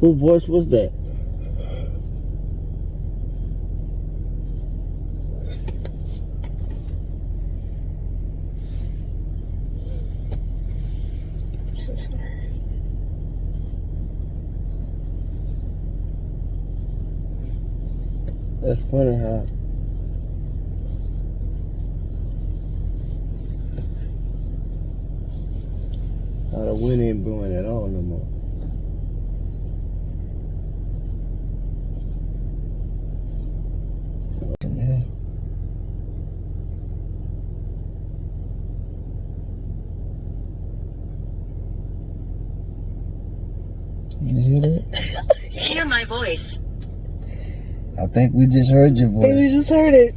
Who voice was that? That's funny how the wind ain't blowing at all no more. Yeah. You hear that? Hear my voice. I think we just heard your voice. We just heard it.